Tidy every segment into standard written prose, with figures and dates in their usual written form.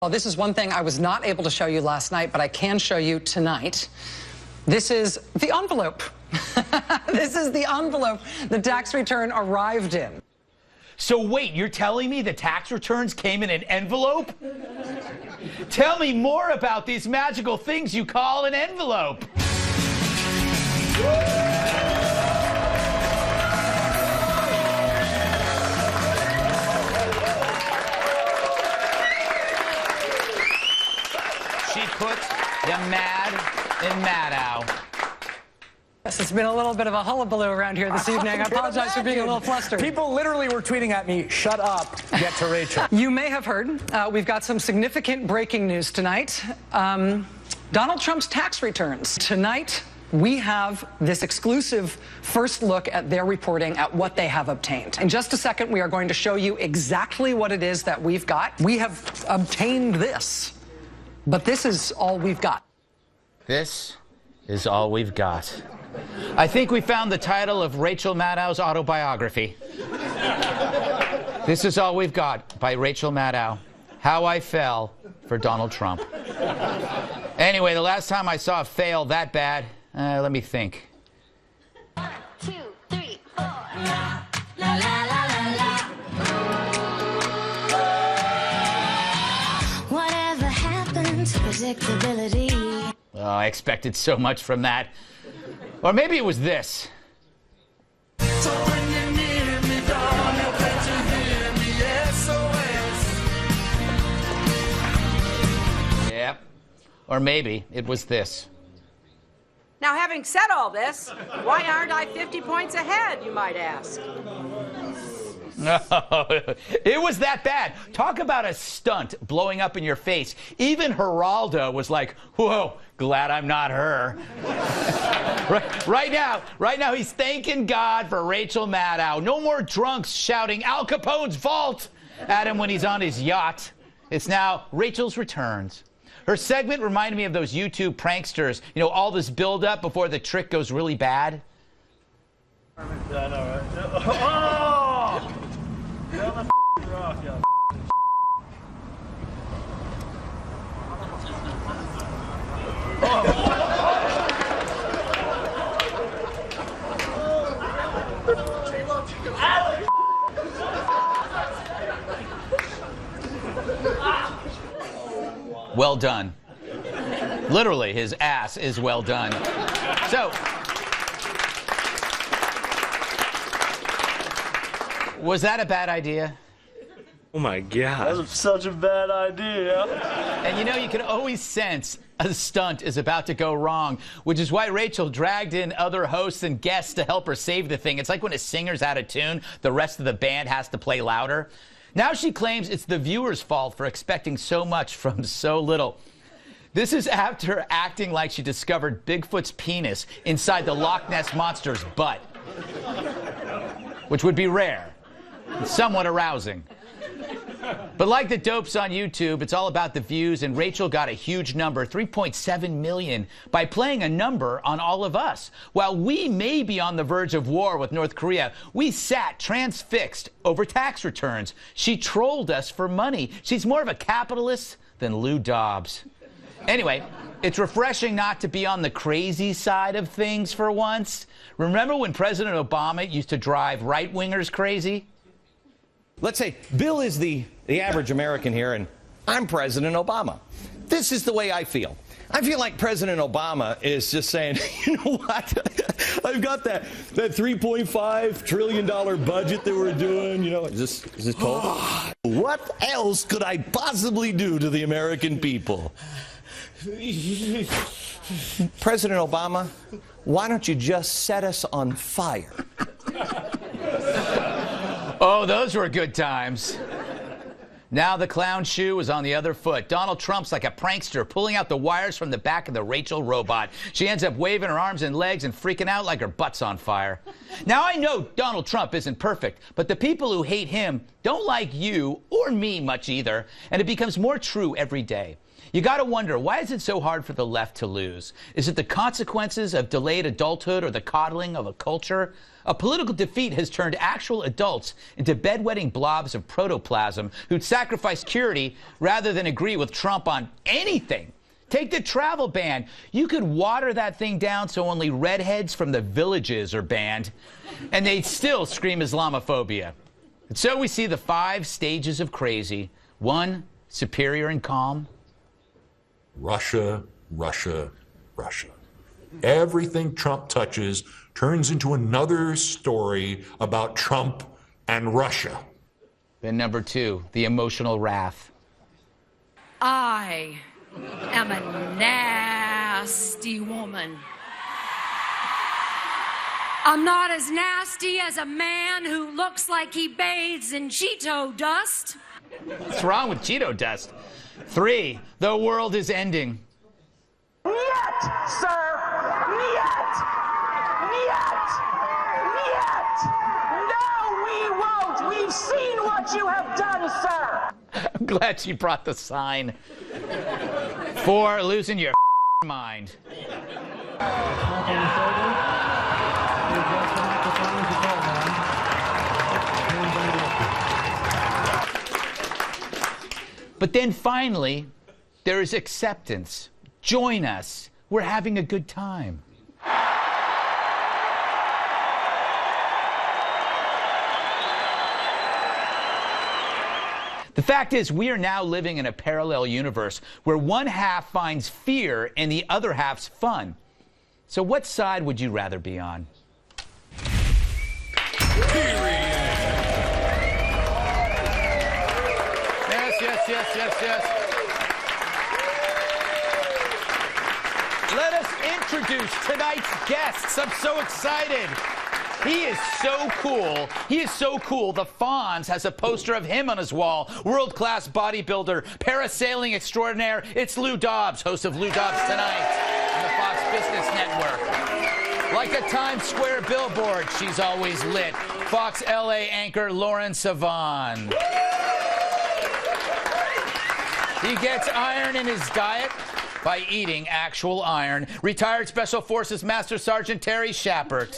Well, this is one thing I was not able to show you last night, but I can show you tonight. This is the envelope. This is the envelope the tax return arrived in. So wait, you're telling me the tax returns came in an envelope? Tell me more about these magical things you call an envelope. She put the mad in Maddow. Yes, it's been a little bit of a hullabaloo around here this evening. I apologize for being a little flustered. People literally were tweeting at me, "Shut up, get to Rachel." You may have heard, we've got some significant breaking news tonight. Donald Trump's tax returns. Tonight, we have this exclusive first look at their reporting at what they have obtained. In just a second, we are going to show you exactly what it is that we've got. We have obtained this, but this is all we've got. This is all we've got. I think we found the title of Rachel Maddow's autobiography. This is all we've got by Rachel Maddow. How I fell for Donald Trump. Anyway, the last time I saw a fail that bad, let me think. 1, 2, 3, 4. La, la, la, la, la. Whatever happened to predictability? Oh, I expected so much from that. Or maybe it was this. So when you need me, darling, can't you hear me? SOS. Yep. Or maybe it was this. Now, having said all this, why aren't I 50 points ahead, you might ask? No, it was that bad. Talk about a stunt blowing up in your face. Even Geraldo was like, whoa, glad I'm not her. Right now, he's thanking God for Rachel Maddow. No more drunks shouting Al Capone's vault at him when he's on his yacht. It's now Rachel's returns. Her segment reminded me of those YouTube pranksters. You know, all this build-up before the trick goes really bad. I know, right? Oh! Down the rock, yeah. Well done. Literally, his ass is well done. So, was that a bad idea? Oh my God. That was such a bad idea. And you know, you can always sense a stunt is about to go wrong, which is why Rachel dragged in other hosts and guests to help her save the thing. It's like when a singer's out of tune, the rest of the band has to play louder. Now she claims it's the viewer's fault for expecting so much from so little. This is after acting like she discovered Bigfoot's penis inside the Loch Ness Monster's butt, which would be rare and somewhat arousing. But like the dopes on YouTube, it's all about the views, and Rachel got a huge number, 3.7 million, by playing a number on all of us. While we may be on the verge of war with North Korea, we sat transfixed over tax returns. She trolled us for money. She's more of a capitalist than Lou Dobbs. Anyway, it's refreshing not to be on the crazy side of things for once. Remember when President Obama used to drive right-wingers crazy? Let's say Bill is the average American here, and I'm President Obama. This is the way I feel. I feel like President Obama is just saying, you know what? I've got that $3.5 trillion budget that we're doing. You know, is this cold? What else could I possibly do to the American people? President Obama, why don't you just set us on fire? Oh, those were good times. Now the clown shoe is on the other foot. Donald Trump's like a prankster pulling out the wires from the back of the Rachel robot. She ends up waving her arms and legs and freaking out like her butt's on fire. Now I know Donald Trump isn't perfect, but the people who hate him don't like you or me much either, and it becomes more true every day. You got to wonder, why is it so hard for the left to lose? Is it the consequences of delayed adulthood or the coddling of a culture? A political defeat has turned actual adults into bedwetting blobs of protoplasm who'd sacrifice security rather than agree with Trump on anything. Take the travel ban. You could water that thing down so only redheads from the villages are banned, and they'd still scream Islamophobia. And so we see the 5 stages of crazy. 1, superior and calm. Russia, Russia, Russia. Everything Trump touches turns into another story about Trump and Russia. Then number 2, the emotional wrath. I am a nasty woman. I'm not as nasty as a man who looks like he bathes in Cheeto dust. What's wrong with Cheeto dust? 3, the world is ending. Niet, sir! Niet! Niet! Niet! No, we won't! We've seen what you have done, sir! I'm glad she brought the sign. 4, losing your mind. But then finally, there is acceptance. Join us. We're having a good time. The fact is, we are now living in a parallel universe where one half finds fear and the other half's fun. So what side would you rather be on? Yes. Let us introduce tonight's guests. I'm so excited. He is so cool. He is so cool. The Fonz has a poster of him on his wall. World-class bodybuilder, parasailing extraordinaire. It's Lou Dobbs, host of Lou Dobbs Tonight on the Fox Business Network. Like a Times Square billboard, she's always lit. Fox LA anchor Lauren Sivan. He gets iron in his diet by eating actual iron. Retired Special Forces Master Sergeant Terry Shepard.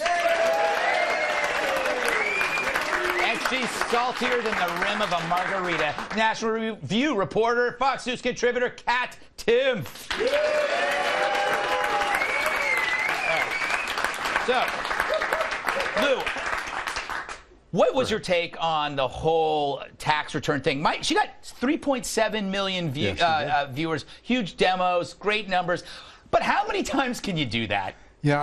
And she's saltier than the rim of a margarita. National Review reporter, Fox News contributor Kat Timpf. So, Lou, what was your take on the whole tax return thing? She got 3.7 million viewers, huge demos, great numbers. But how many times can you do that? Yeah,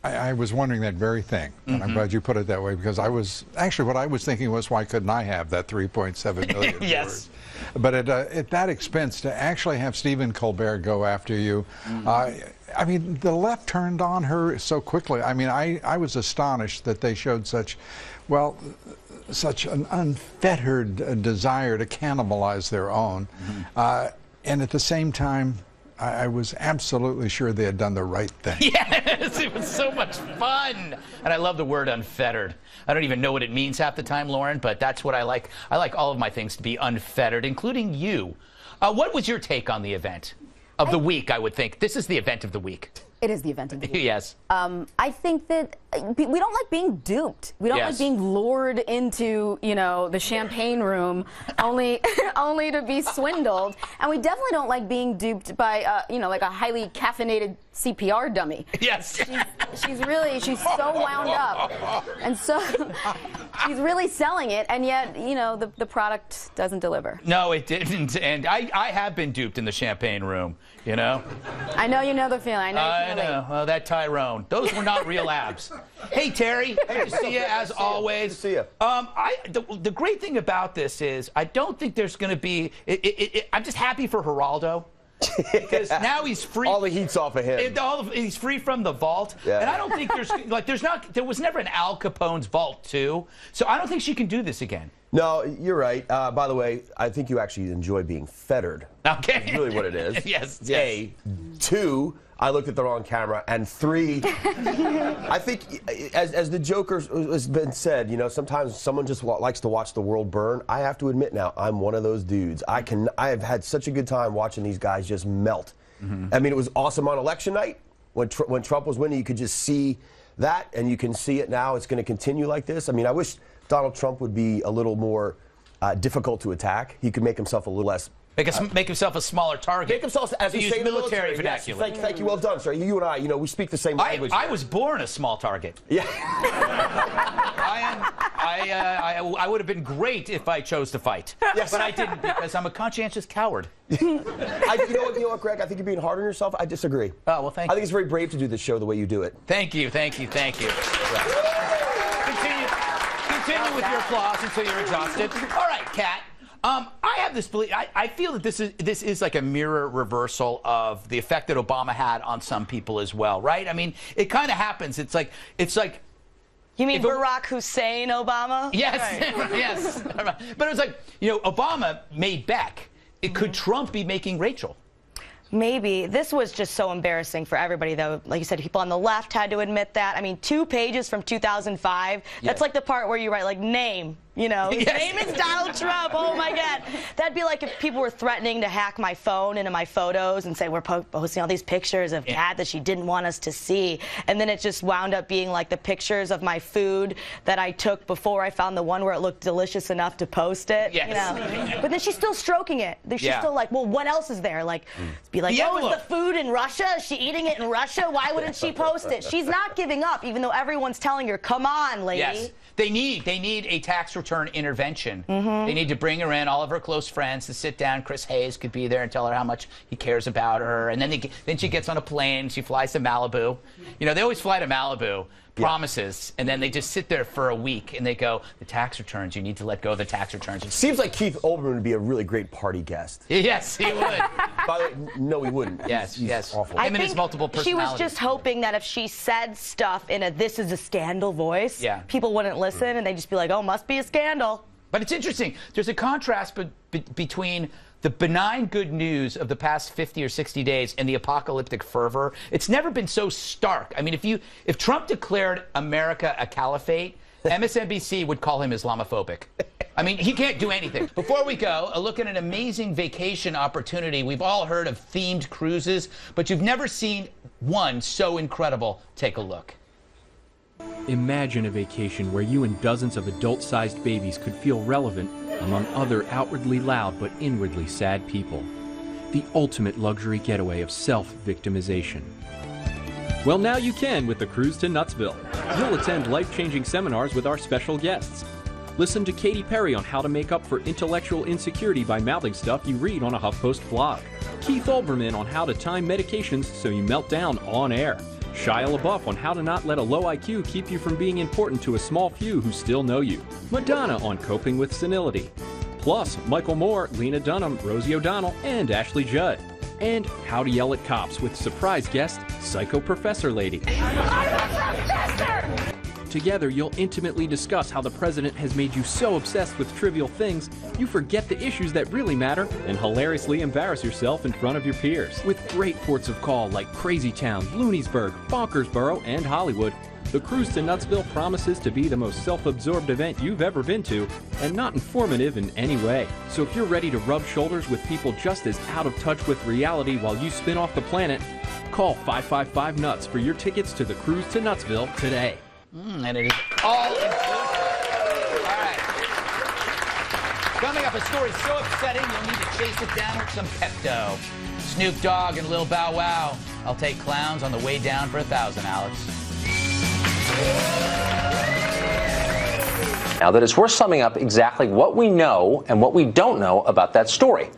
I was wondering that very thing, and I'm glad you put it that way, because I was actually, what I was thinking was, why couldn't I have that 3.7 million Yes. viewers? But at that expense, to actually have Stephen Colbert go after you, I mean, the left turned on her so quickly. I mean, I was astonished that they showed such an unfettered desire to cannibalize their own. And at the same time, I was absolutely sure they had done the right thing. Yes, it was so much fun. And I love the word unfettered. I don't even know what it means half the time, Lauren, but that's what I like. I like all of my things to be unfettered, including you. What was your take on the event of the week, I would think? This is the event of the week. It is the event of the week. Yes. I think that we don't like being duped. We don't like being lured into, the champagne room only to be swindled. And we definitely don't like being duped by, like a highly caffeinated CPR dummy. Yes. She's so wound up. And so she's really selling it, and yet, the product doesn't deliver. No, it didn't. And I have been duped in the champagne room, I know you know the feeling. I know. Well, that Tyrone. Those were not real abs. Hey, Terry. Good to see you, as always. Good to see you. The great thing about this is I don't think there's going to be... I'm just happy for Geraldo. Because now he's free. All the heat's off of him. He's free from the vault. Yeah. And I don't think there was never an Al Capone's Vault 2. So I don't think she can do this again. No, you're right. By the way, I think you actually enjoy being fettered. Okay. That's really what it is. Yes. A. 2, I looked at the wrong camera. And 3, I think, as the Joker has been said, you know, sometimes someone just likes to watch the world burn. I have to admit now, I'm one of those dudes. I have had such a good time watching these guys just melt. I mean, it was awesome on election night. When Trump was winning, you could just see that, and you can see it now. It's going to continue like this. I mean, I wish Donald Trump would be a little more difficult to attack. He could make himself a little less... Make himself a smaller target. Make himself, as we say in the military vernacular. Yes, thank you, well done, sir. You and I, you know, we speak the same language. I was born a small target. Yeah. I would have been great if I chose to fight. Yes. But I didn't, because I'm a conscientious coward. You know what, Greg? I think you're being hard on yourself. I disagree. Oh, well, thank you. I think it's very brave to do this show the way you do it. Thank you. Continue with your applause until you're exhausted. All right, Kat. I have this belief. I feel that this is like a mirror reversal of the effect that Obama had on some people as well, right? I mean, it kind of happens. It's like. You mean Barack Hussein Obama? Yes, Right. yes. But it was like, you know, Obama made Beck. Could Trump be making Rachel? Maybe. This was just so embarrassing for everybody, though. Like you said, people on the left had to admit that. I mean, 2 pages from 2005. That's like the part where you write, like, name. You know, his name is Donald Trump. Oh, my God. That'd be like if people were threatening to hack my phone into my photos and say, we're posting all these pictures of Kat that she didn't want us to see. And then it just wound up being like the pictures of my food that I took before I found the one where it looked delicious enough to post it. Yes. You know? But then she's still stroking it. She's still like, well, what else is there? Like, be like, oh, is the food in Russia? Is she eating it in Russia? Why wouldn't she post it? She's not giving up, even though everyone's telling her, come on, lady. Yes. They need a tax return intervention. They need to bring her in, all of her close friends to sit down. Chris Hayes could be there and tell her how much he cares about her. And then she gets on a plane. She flies to Malibu. You know, they always fly to Malibu. Promises, and then they just sit there for a week and they go, the tax returns, you need to let go of the tax returns. Seems like Keith Olbermann would be a really great party guest. Yes, he would. By the way, no, he wouldn't. Yes, He's awful. I Him and his think multiple personalities. she was just hoping that if she said stuff in a this is a scandal voice, people wouldn't listen and they'd just be like, oh, must be a scandal. But it's interesting. There's a contrast between the benign good news of the past 50 or 60 days and the apocalyptic fervor. It's never been so stark. I mean, if Trump declared America a caliphate, MSNBC would call him Islamophobic. I mean, he can't do anything. Before we go, a look at an amazing vacation opportunity. We've all heard of themed cruises, but you've never seen one so incredible. Take a look. Imagine a vacation where you and dozens of adult-sized babies could feel relevant among other outwardly loud but inwardly sad people. The ultimate luxury getaway of self-victimization. Well, now you can with the Cruise to Nutsville. You'll attend life-changing seminars with our special guests. Listen to Katy Perry on how to make up for intellectual insecurity by mouthing stuff you read on a HuffPost blog. Keith Olbermann on how to time medications so you melt down on air. Shia LaBeouf on how to not let a low IQ keep you from being important to a small few who still know you. Madonna on coping with senility. Plus, Michael Moore, Lena Dunham, Rosie O'Donnell, and Ashley Judd. And how to yell at cops with surprise guest, Psycho Professor Lady. Together, you'll intimately discuss how the president has made you so obsessed with trivial things, you forget the issues that really matter and hilariously embarrass yourself in front of your peers. With great ports of call like Crazy Town, Looniesburg, Bonkersboro, and Hollywood, the Cruise to Nutsville promises to be the most self-absorbed event you've ever been to and not informative in any way. So if you're ready to rub shoulders with people just as out of touch with reality while you spin off the planet, call 555-NUTS for your tickets to the Cruise to Nutsville today. And it is all inclusive. All right. Coming up, a story so upsetting you'll need to chase it down with some Pepto. Snoop Dogg and Lil Bow Wow. I'll take clowns on the way down for 1,000, Alex. Now that it's worth summing up exactly what we know and what we don't know about that story.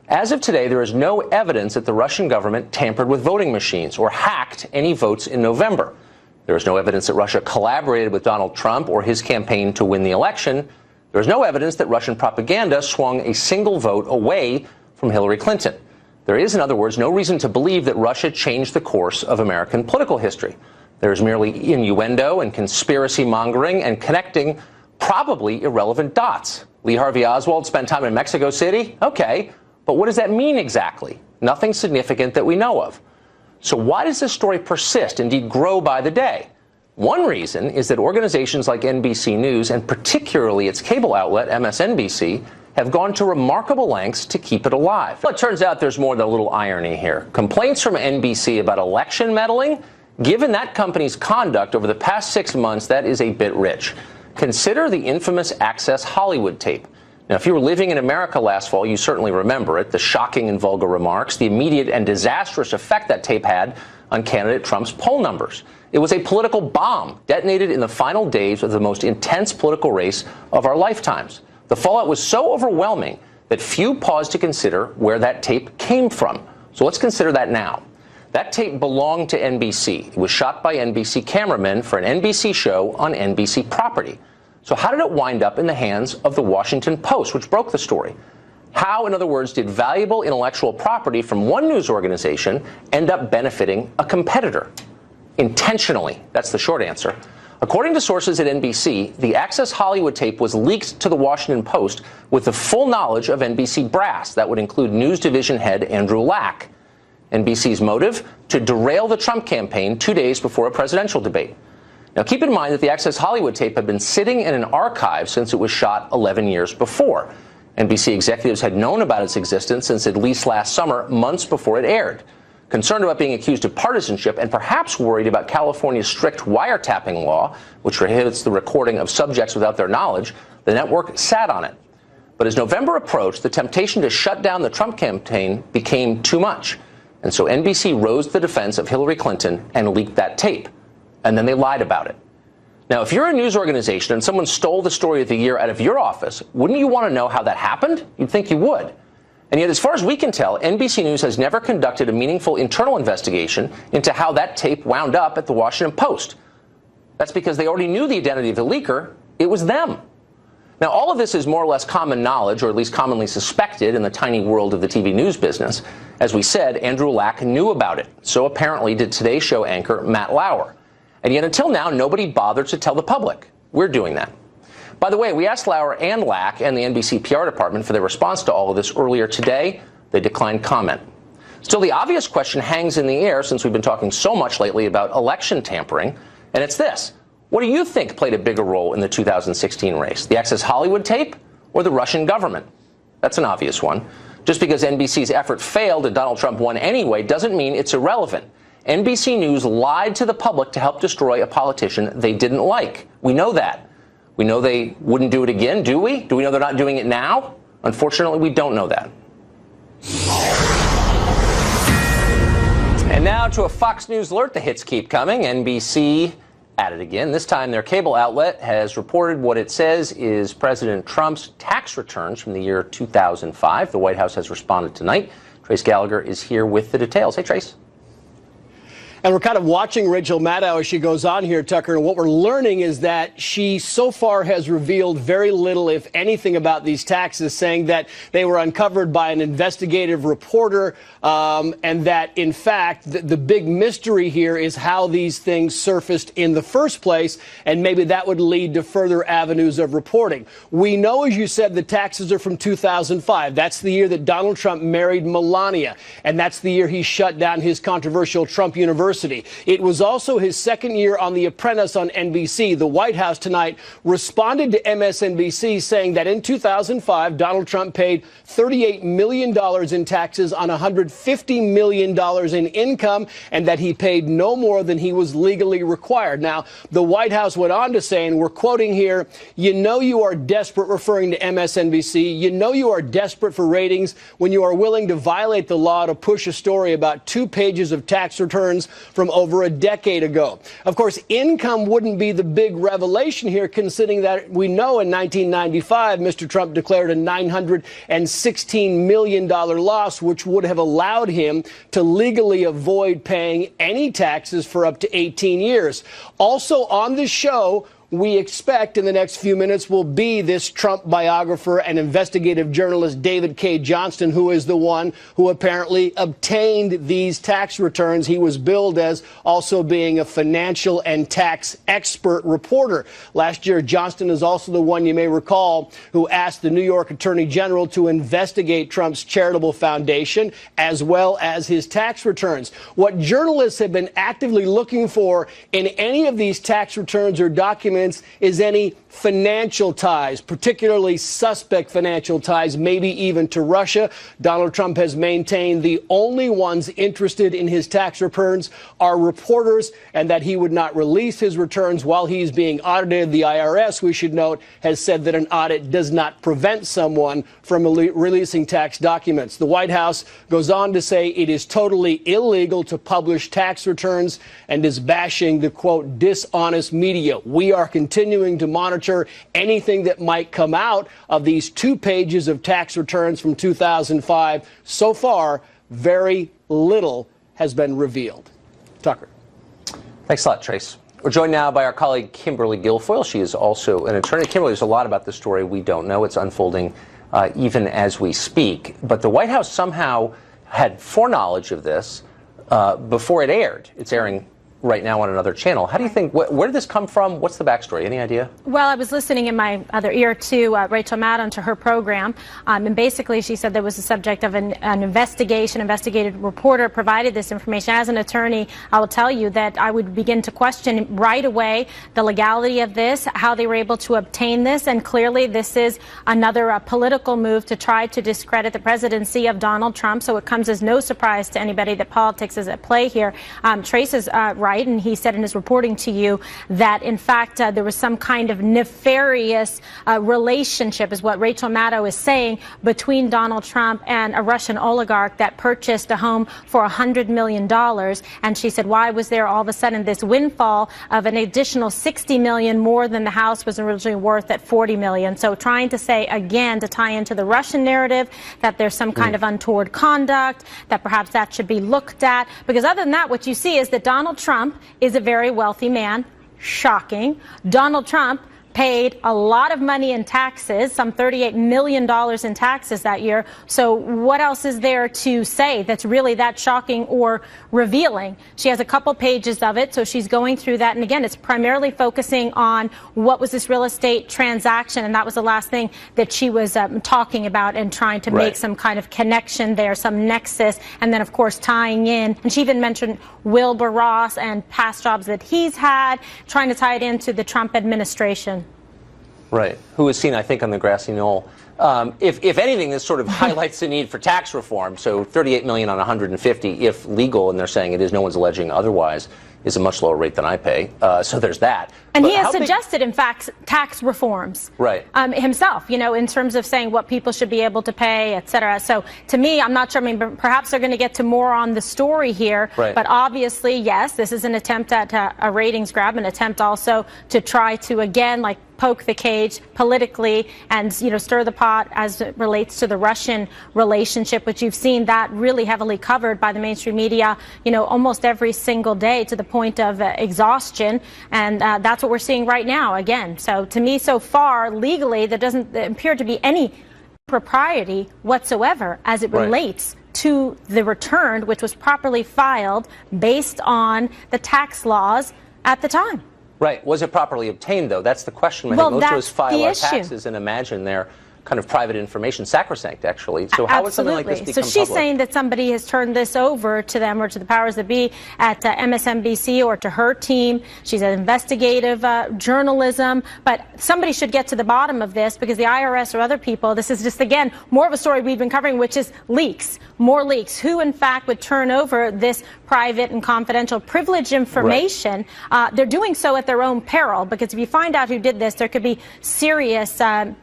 As of today, there is no evidence that the Russian government tampered with voting machines or hacked any votes in November. There is no evidence that Russia collaborated with Donald Trump or his campaign to win the election. There is no evidence that Russian propaganda swung a single vote away from Hillary Clinton. There is, in other words, no reason to believe that Russia changed the course of American political history. There is merely innuendo and conspiracy mongering and connecting probably irrelevant dots. Lee Harvey Oswald spent time in Mexico City? Okay, but what does that mean exactly? Nothing significant that we know of. So why does this story persist, indeed grow by the day? One reason is that organizations like NBC News, and particularly its cable outlet, MSNBC, have gone to remarkable lengths to keep it alive. Well, it turns out there's more than a little irony here. Complaints from NBC about election meddling? Given that company's conduct over the past 6 months, that is a bit rich. Consider the infamous Access Hollywood tape. Now, if you were living in America last fall, you certainly remember it, the shocking and vulgar remarks, the immediate and disastrous effect that tape had on candidate Trump's poll numbers. It was a political bomb detonated in the final days of the most intense political race of our lifetimes. The fallout was so overwhelming that few paused to consider where that tape came from. So let's consider that now. That tape belonged to NBC. It was shot by NBC cameramen for an NBC show on NBC property. So how did it wind up in the hands of the Washington Post, which broke the story? How, in other words, did valuable intellectual property from one news organization end up benefiting a competitor? Intentionally. That's the short answer. According to sources at NBC, the Access Hollywood tape was leaked to the Washington Post with the full knowledge of NBC brass. That would include news division head Andrew Lack. NBC's motive? To derail the Trump campaign 2 days before a presidential debate. Now, keep in mind that the Access Hollywood tape had been sitting in an archive since it was shot 11 years before. NBC executives had known about its existence since at least last summer, months before it aired. Concerned about being accused of partisanship and perhaps worried about California's strict wiretapping law, which prohibits the recording of subjects without their knowledge, the network sat on it. But as November approached, the temptation to shut down the Trump campaign became too much. And so NBC rose to the defense of Hillary Clinton and leaked that tape. And then they lied about it. Now, if you're a news organization and someone stole the story of the year out of your office, wouldn't you want to know how that happened? You'd think you would. And yet, as far as we can tell, NBC News has never conducted a meaningful internal investigation into how that tape wound up at the Washington Post. That's because they already knew the identity of the leaker. It was them. Now, all of this is more or less common knowledge, or at least commonly suspected in the tiny world of the TV news business. As we said, Andrew Lack knew about it. So apparently did Today Show anchor Matt Lauer. And yet until now, nobody bothered to tell the public. We're doing that. By the way, we asked Lauer and Lack and the NBC PR department for their response to all of this earlier today. They declined comment. Still, the obvious question hangs in the air since we've been talking so much lately about election tampering, and it's this. What do you think played a bigger role in the 2016 race? The Access Hollywood tape or the Russian government? That's an obvious one. Just because NBC's effort failed and Donald Trump won anyway doesn't mean it's irrelevant. NBC News lied to the public to help destroy a politician they didn't like. We know that. We know they wouldn't do it again, do we? Do we know they're not doing it now? Unfortunately, we don't know that. And now to a Fox News alert. The hits keep coming. NBC at it again. This time their cable outlet has reported what it says is President Trump's tax returns from the year 2005. The White House has responded tonight. Trace Gallagher is here with the details. Hey, Trace. And we're kind of watching Rachel Maddow as she goes on here, Tucker. And what we're learning is that she so far has revealed very little, if anything, about these taxes, saying that they were uncovered by an investigative reporter and that, in fact, the big mystery here is how these things surfaced in the first place. And maybe that would lead to further avenues of reporting. We know, as you said, the taxes are from 2005. That's the year that Donald Trump married Melania. And that's the year he shut down his controversial Trump University. It was also his second year on The Apprentice on NBC. The White House tonight responded to MSNBC saying that in 2005, Donald Trump paid $38 million in taxes on $150 million in income, and that he paid no more than he was legally required. Now, the White House went on to say, and we're quoting here, "You know you are desperate," referring to MSNBC, "you know you are desperate for ratings when you are willing to violate the law to push a story about 2 pages of tax returns from over a decade ago." Of course, income wouldn't be the big revelation here, considering that we know in 1995, Mr. Trump declared a $916 million loss, which would have allowed him to legally avoid paying any taxes for up to 18 years. Also on this show, we expect in the next few minutes will be this Trump biographer and investigative journalist David K. Johnston, who is the one who apparently obtained these tax returns. He was billed as also being a financial and tax expert reporter. Last year, Johnston is also the one, you may recall, who asked the New York Attorney General to investigate Trump's charitable foundation as well as his tax returns. What journalists have been actively looking for in any of these tax returns or documents is any financial ties, particularly suspect financial ties, maybe even to Russia. Donald Trump has maintained the only ones interested in his tax returns are reporters, and that he would not release his returns while he's being audited. The IRS, we should note, has said that an audit does not prevent someone from releasing tax documents. The White House goes on to say it is totally illegal to publish tax returns and is bashing the, quote, dishonest media. We are continuing to monitor anything that might come out of these 2 pages of tax returns from 2005. So far, very little has been revealed. Tucker. Thanks a lot, Trace. We're joined now by our colleague Kimberly Guilfoyle. She is also an attorney. Kimberly, there's a lot about this story we don't know. It's unfolding even as we speak. But the White House somehow had foreknowledge of this before it aired. It's airing right now on another channel. How do you think, where did this come from? What's the backstory? Any idea? Well, I was listening in my other ear to Rachel Maddow, to her program, and basically she said there was the subject of an investigation. Investigative reporter provided this information. As an attorney, I will tell you that I would begin to question right away the legality of this, how they were able to obtain this, and clearly this is another political move to try to discredit the presidency of Donald Trump, so it comes as no surprise to anybody that politics is at play here. Trace is right, and he said in his reporting to you that, in fact, there was some kind of nefarious relationship, is what Rachel Maddow is saying, between Donald Trump and a Russian oligarch that purchased a home for $100 million. And she said, why was there all of a sudden this windfall of an additional $60 million more than the house was originally worth at $40 million? So trying to say, again, to tie into the Russian narrative, that there's some kind of untoward conduct, that perhaps that should be looked at. Because other than that, what you see is that Donald Trump is a very wealthy man. Shocking. Donald Trump paid a lot of money in taxes, some $38 million in taxes that year. So what else is there to say that's really that shocking or revealing? She has a couple pages of it, so she's going through that. And again, it's primarily focusing on what was this real estate transaction, and that was the last thing that she was talking about, and trying to make some kind of connection there, some nexus, and then, of course, tying in. And she even mentioned Wilbur Ross and past jobs that he's had, trying to tie it into the Trump administration. Right. Who was seen, I think, on the grassy knoll. If anything, this sort of highlights the need for tax reform. So $38 million on 150, if legal, and they're saying it is, no one's alleging otherwise, is a much lower rate than I pay. So there's that. And he has suggested, in fact, tax reforms himself, you know, in terms of saying what people should be able to pay, et cetera. So to me, I'm not sure. I mean, perhaps they're going to get to more on the story here. Right. But obviously, yes, this is an attempt at a ratings grab, an attempt also to try to, again, like, poke the cage politically and, you know, stir the pot as it relates to the Russian relationship, which you've seen that really heavily covered by the mainstream media, you know, almost every single day, to the point of exhaustion. And that's what we're seeing right now again. So to me, so far, legally, there doesn't appear to be any propriety whatsoever as it relates to the return, which was properly filed based on the tax laws at the time. Right. Was it properly obtained, though? That's the question. I think most of us file our taxes and imagine they're kind of private information, sacrosanct, actually. So how would something like this become public? So she's saying that somebody has turned this over to them, or to the powers that be at MSNBC, or to her team. She's an investigative journalism. But somebody should get to the bottom of this, because the IRS or other people, this is just, again, more of a story we've been covering, which is leaks. More leaks. Who, in fact, would turn over this private and confidential privileged information? They're doing so at their own peril, because if you find out who did this, there could be serious,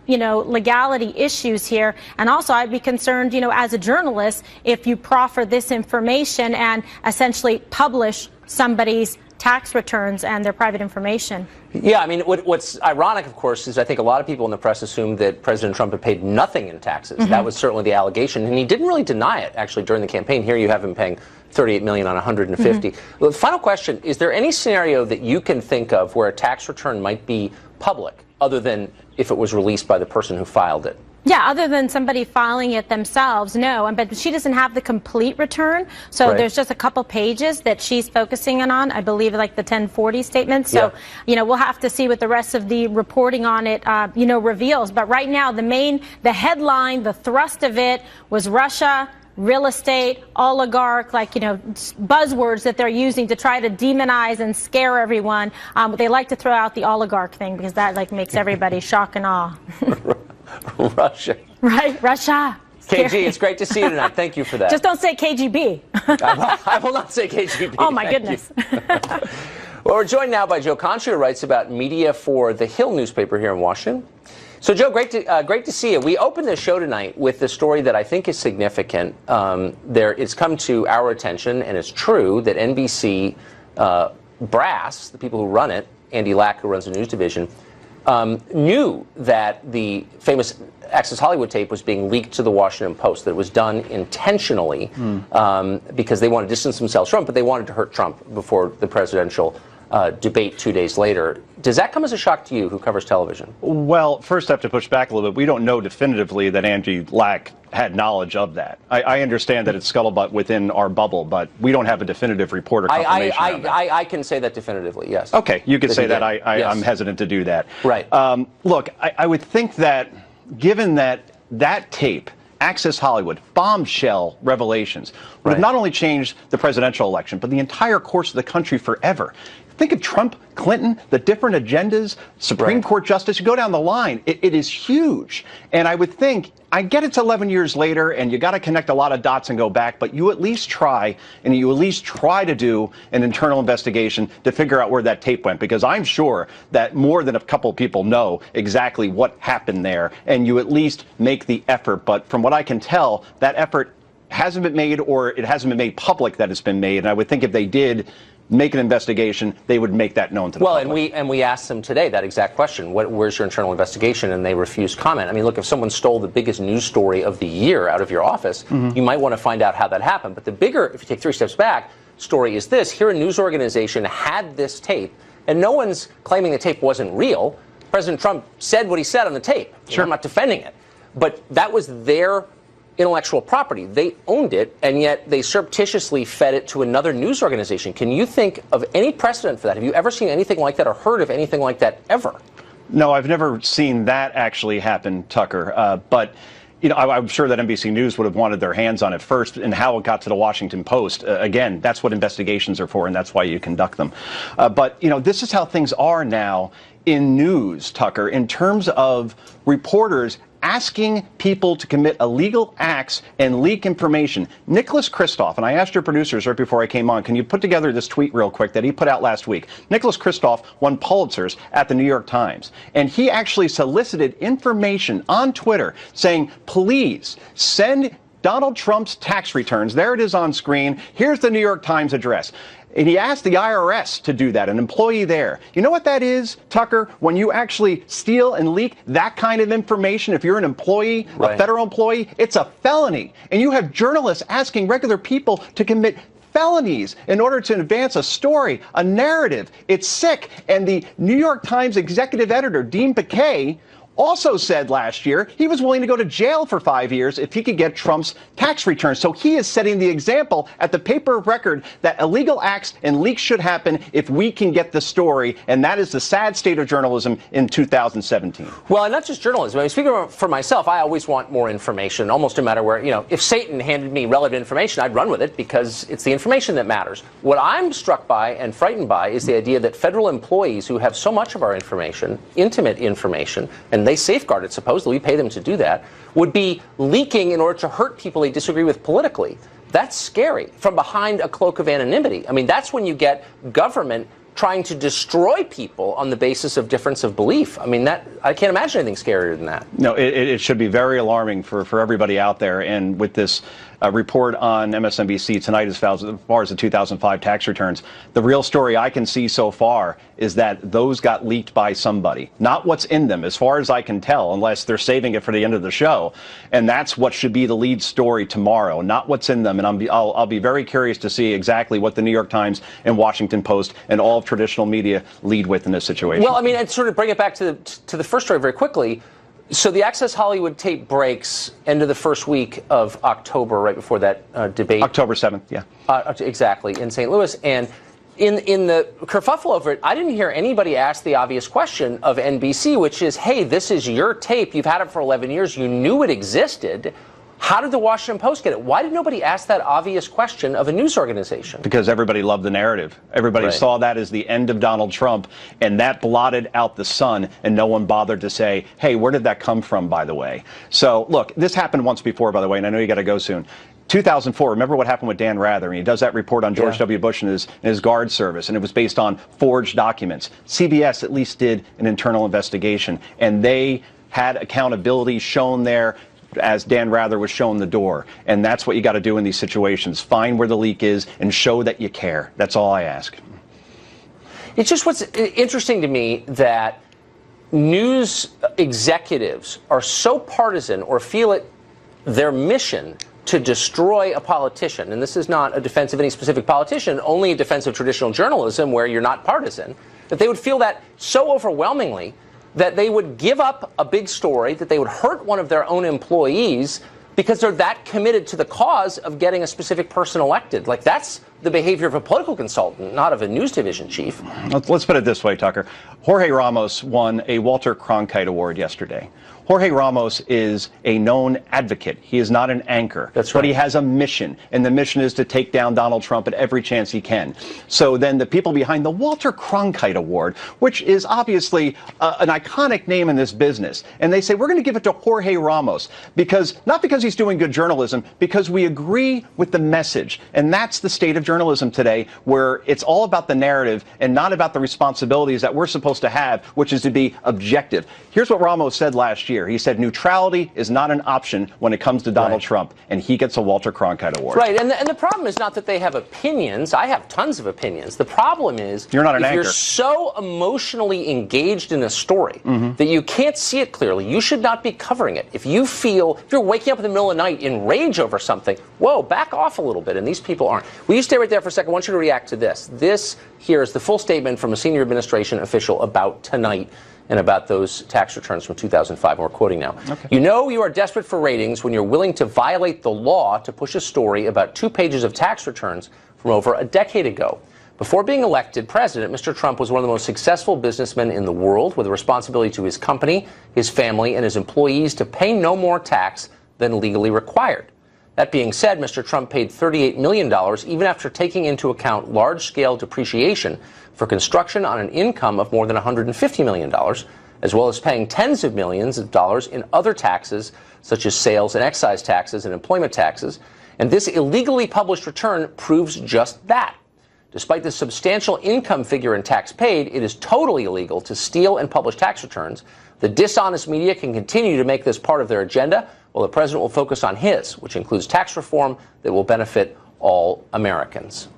legality issues here. And also, I'd be concerned, as a journalist, if you proffer this information and essentially publish somebody's tax returns and their private information. Yeah, I mean, what's ironic, of course, is I think a lot of people in the press assumed that President Trump had paid nothing in taxes. That was certainly the allegation, and he didn't really deny it, actually, during the campaign. Here you have him paying $38 million on 150. The final question, is there any scenario that you can think of where a tax return might be public, other than if it was released by the person who filed it? Yeah, other than somebody filing it themselves, no. But she doesn't have the complete return, so there's just a couple pages that she's focusing on, I believe, like the 1040 statement. So, we'll have to see what the rest of the reporting on it, reveals. But right now, the headline, the thrust of it was Russia, real estate, oligarch, buzzwords that they're using to try to demonize and scare everyone. But they like to throw out the oligarch thing because that makes everybody shock and awe. Russia. Right, Russia. KG, it's great to see you tonight. Thank you for that. Just don't say KGB. I will not say KGB. Oh, my goodness. Well, we're joined now by Joe Concha, who writes about media for The Hill newspaper here in Washington. So, Joe, great to see you. We opened the show tonight with the story that I think is significant. It's come to our attention, and it's true, that NBC brass, the people who run it, Andy Lack, who runs the news division, knew that the famous Access Hollywood tape was being leaked to the Washington Post, that it was done intentionally because they wanted to distance themselves from it, but they wanted to hurt Trump before the presidential debate 2 days later. Does that come as a shock to you, who covers television? Well, first I have to push back a little bit. We don't know definitively that Andy Lack had knowledge of that. I understand that it's scuttlebutt within our bubble, but we don't have a definitive report or confirmation of that. I can say that definitively, yes. Okay, you can say that. I'm hesitant to do that. Right. Look, I would think that given that tape, Access Hollywood, bombshell revelations, would have not only changed the presidential election, but the entire course of the country forever. Think of Trump, Clinton, the different agendas, Supreme Court justice, you go down the line. It is huge. And I would think, I get it's 11 years later and you got to connect a lot of dots and go back, but you at least try, and you at least try to do an internal investigation to figure out where that tape went, because I'm sure that more than a couple people know exactly what happened there, and you at least make the effort. But from what I can tell, that effort hasn't been made, or it hasn't been made public that it's been made. And I would think if they did make an investigation, they would make that known to the public. And we asked them today that exact question. Where's your internal investigation? And they refused comment. I mean, look, if someone stole the biggest news story of the year out of your office, you might want to find out how that happened. But the bigger, if you take 3 steps back, story is this. Here, a news organization had this tape, and no one's claiming the tape wasn't real. President Trump said what he said on the tape. Sure. I'm not defending it. But that was their intellectual property. They owned it, and yet they surreptitiously fed it to another news organization. Can you think of any precedent for that? Have you ever seen anything like that or heard of anything like that ever? No, I've never seen that actually happen, Tucker. But I'm sure that NBC News would have wanted their hands on it first, and how it got to the Washington Post. Again, that's what investigations are for, and that's why you conduct them. But this is how things are now in news, Tucker, in terms of reporters asking people to commit illegal acts and leak information. Nicholas Kristof, and I asked your producers right before I came on, can you put together this tweet real quick that he put out last week? Nicholas Kristof won Pulitzers at the New York Times, and he actually solicited information on Twitter saying, please send Donald Trump's tax returns. There it is on screen. Here's the New York Times address. And he asked the IRS to do that, an employee there. You know what that is, Tucker? When you actually steal and leak that kind of information, if you're an employee, a federal employee, it's a felony. And you have journalists asking regular people to commit felonies in order to advance a story, a narrative. It's sick. And the New York Times executive editor, Dean Baquet, also said last year he was willing to go to jail for 5 years if he could get Trump's tax returns. So he is setting the example at the paper of record that illegal acts and leaks should happen if we can get the story. And that is the sad state of journalism in 2017. Well, and not just journalism. I mean, speaking for myself, I always want more information, almost no matter where. If Satan handed me relevant information, I'd run with it because it's the information that matters. What I'm struck by and frightened by is the idea that federal employees who have so much of our information, intimate information, and they safeguard it, supposedly, we pay them to do that, would be leaking in order to hurt people they disagree with politically. That's scary. From behind a cloak of anonymity. I mean, that's when you get government trying to destroy people on the basis of difference of belief. I mean, I can't imagine anything scarier than that. No, it should be very alarming for everybody out there. And with this report on MSNBC tonight as far as the 2005 tax returns, the real story I can see so far is that those got leaked by somebody. Not what's in them, as far as I can tell, unless they're saving it for the end of the show. And that's what should be the lead story tomorrow, not what's in them. And I'll be very curious to see exactly what the New York Times and Washington Post and all of traditional media lead with in this situation. Well, I mean, and sort of bring it back to the first story very quickly. So the Access Hollywood tape breaks end of the first week of October, right before that debate. October 7th, yeah. Exactly, in St. Louis. And in the kerfuffle over it, I didn't hear anybody ask the obvious question of NBC, which is, hey, this is your tape. You've had it for 11 years. You knew it existed. How did the Washington Post get it? Why did nobody ask that obvious question of a news organization? Because everybody loved the narrative. Everybody saw that as the end of Donald Trump, and that blotted out the sun, and no one bothered to say, hey, where did that come from, by the way? So, look, this happened once before, by the way, and I know you got to go soon. 2004, remember what happened with Dan Rather? He does that report on George W. Bush and his guard service, and it was based on forged documents. CBS at least did an internal investigation, and they had accountability shown there as Dan Rather was shown the door. And that's what you got to do in these situations. Find where the leak is and show that you care. That's all I ask. It's just what's interesting to me that news executives are so partisan or feel it their mission to destroy a politician. And this is not a defense of any specific politician, only a defense of traditional journalism where you're not partisan, that they would feel that so overwhelmingly that they would give up a big story, that they would hurt one of their own employees because they're that committed to the cause of getting a specific person elected. Like, that's the behavior of a political consultant, not of a news division chief. Let's put it this way, Tucker. Jorge Ramos won a Walter Cronkite Award yesterday. Jorge Ramos is a known advocate. He is not an anchor. That's right. But he has a mission, and the mission is to take down Donald Trump at every chance he can. So then the people behind the Walter Cronkite Award, which is obviously an iconic name in this business, and they say, we're going to give it to Jorge Ramos, not because he's doing good journalism, because we agree with the message. And that's the state of journalism today, where it's all about the narrative and not about the responsibilities that we're supposed to have, which is to be objective. Here's what Ramos said last year. He said neutrality is not an option when it comes to Donald Trump, and he gets a Walter Cronkite Award. Right, and the problem is not that they have opinions. I have tons of opinions. The problem is you're not an anchor. You're so emotionally engaged in a story that you can't see it clearly. You should not be covering it. If you're waking up in the middle of the night in rage over something, whoa, back off a little bit, and these people aren't. Will you stay right there for a second? I want you to react to this. This here is the full statement from a senior administration official about tonight and about those tax returns from 2005. And we're quoting now. Okay. You know you are desperate for ratings when you're willing to violate the law to push a story about 2 pages of tax returns from over a decade ago. Before being elected president, Mr. Trump was one of the most successful businessmen in the world, with a responsibility to his company, his family, and his employees to pay no more tax than legally required. That being said, Mr. Trump paid $38 million even after taking into account large-scale depreciation for construction on an income of more than $150 million, as well as paying tens of millions of dollars in other taxes, such as sales and excise taxes and employment taxes. And this illegally published return proves just that. Despite the substantial income figure and tax paid, it is totally illegal to steal and publish tax returns. The dishonest media can continue to make this part of their agenda, while the president will focus on his, which includes tax reform that will benefit all Americans.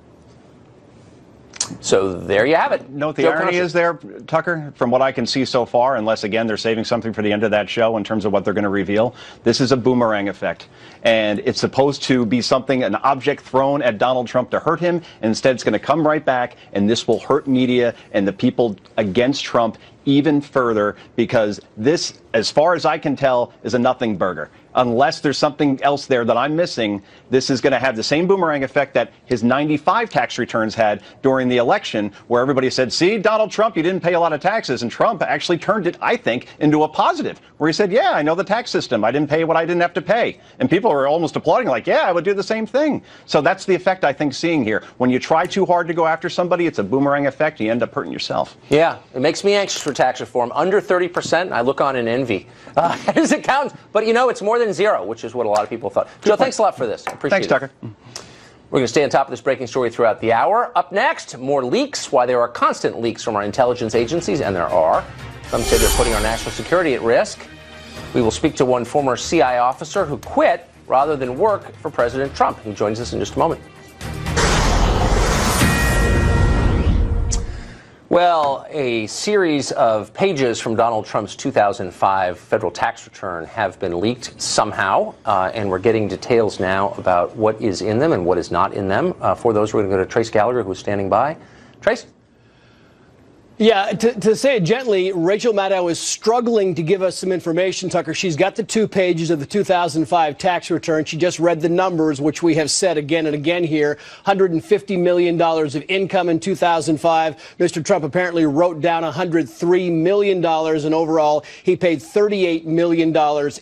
So there you have it. You know what the irony is there, Tucker? From what I can see so far, unless, again, they're saving something for the end of that show in terms of what they're going to reveal, this is a boomerang effect. And it's supposed to be something, an object thrown at Donald Trump to hurt him. And instead, it's going to come right back, and this will hurt media and the people against Trump even further, because this, as far as I can tell, is a nothing burger. Unless there's something else there that I'm missing, this is going to have the same boomerang effect that his 95 tax returns had during the election, where everybody said, see, Donald Trump, you didn't pay a lot of taxes. And Trump actually turned it, I think, into a positive, where he said, yeah, I know the tax system. I didn't pay what I didn't have to pay. And people are almost applauding, like, yeah, I would do the same thing. So that's the effect I think seeing here. When you try too hard to go after somebody, it's a boomerang effect. You end up hurting yourself. Yeah, it makes me anxious for tax reform. Under 30%, I look on in envy. As it counts. But, you know, it's more than zero, which is what a lot of people thought. Joe, thanks a lot for this. I appreciate it. Thanks, Tucker. We're going to stay on top of this breaking story throughout the hour. Up next, more leaks, why there are constant leaks from our intelligence agencies, and there are. Some say they're putting our national security at risk. We will speak to one former CIA officer who quit rather than work for President Trump. He joins us in just a moment. Well, a series of pages from Donald Trump's 2005 federal tax return have been leaked somehow, and we're getting details now about what is in them and what is not in them. For those, we're going to go to Trace Gallagher, who's standing by. Trace? Yeah, to say it gently, Rachel Maddow is struggling to give us some information, Tucker. She's got the 2 pages of the 2005 tax return. She just read the numbers, which we have said again and again here. $150 million of income in 2005. Mr. Trump apparently wrote down $103 million, and overall he paid $38 million